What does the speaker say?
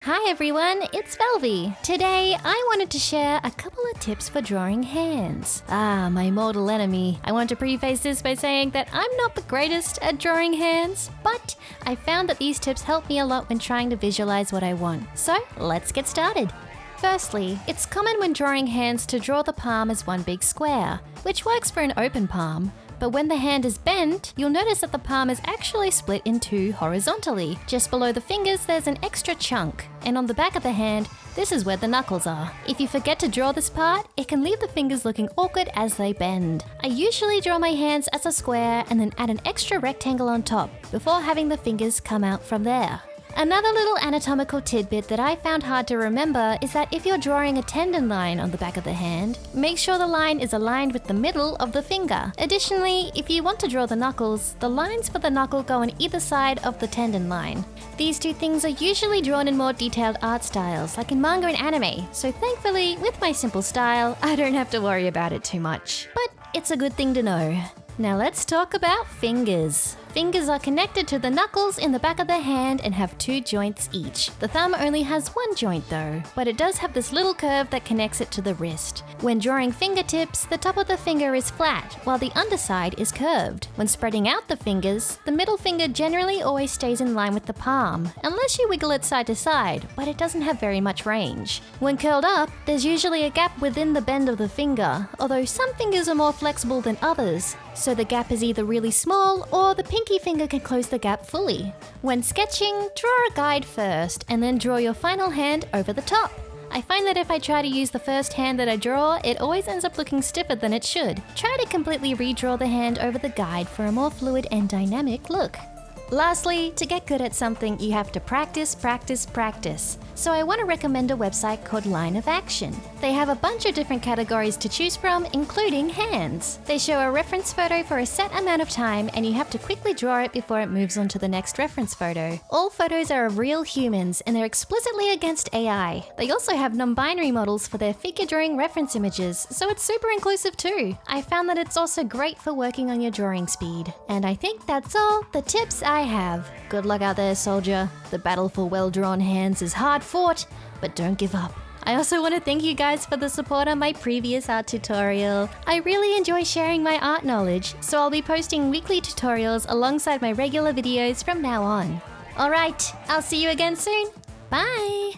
Hi everyone, it's Velvy. Today, I wanted to share a couple of tips for drawing hands. My mortal enemy. I want to preface this by saying that I'm not the greatest at drawing hands, but I found that these tips help me a lot when trying to visualize what I want. So, let's get started. Firstly, it's common when drawing hands to draw the palm as one big square, which works for an open palm. But when the hand is bent, you'll notice that the palm is actually split in two horizontally. Just below the fingers, there's an extra chunk, and on the back of the hand, this is where the knuckles are. If you forget to draw this part, it can leave the fingers looking awkward as they bend. I usually draw my hands as a square and then add an extra rectangle on top, before having the fingers come out from there. Another little anatomical tidbit that I found hard to remember is that if you're drawing a tendon line on the back of the hand, make sure the line is aligned with the middle of the finger. Additionally, if you want to draw the knuckles, the lines for the knuckle go on either side of the tendon line. These two things are usually drawn in more detailed art styles, like in manga and anime, so thankfully, with my simple style, I don't have to worry about it too much. But it's a good thing to know. Now let's talk about fingers. Fingers are connected to the knuckles in the back of the hand and have two joints each. The thumb only has one joint though, but it does have this little curve that connects it to the wrist. When drawing fingertips, the top of the finger is flat, while the underside is curved. When spreading out the fingers, the middle finger generally always stays in line with the palm, unless you wiggle it side to side, but it doesn't have very much range. When curled up, there's usually a gap within the bend of the finger, although some fingers are more flexible than others, so the gap is either really small or the pinky finger can close the gap fully. When sketching, draw a guide first and then draw your final hand over the top. I find that if I try to use the first hand that I draw, it always ends up looking stiffer than it should. Try to completely redraw the hand over the guide for a more fluid and dynamic look. Lastly, to get good at something, you have to practice. So I want to recommend a website called Line of Action. They have a bunch of different categories to choose from, including hands. They show a reference photo for a set amount of time, and you have to quickly draw it before it moves on to the next reference photo. All photos are of real humans, and they're explicitly against AI. They also have non-binary models for their figure drawing reference images, so it's super inclusive too. I found that it's also great for working on your drawing speed. And I think that's all the tips I have. Good luck out there, soldier. The battle for well-drawn hands is hard fought, but don't give up. I also want to thank you guys for the support on my previous art tutorial. I really enjoy sharing my art knowledge, so I'll be posting weekly tutorials alongside my regular videos from now on. Alright, I'll see you again soon. Bye!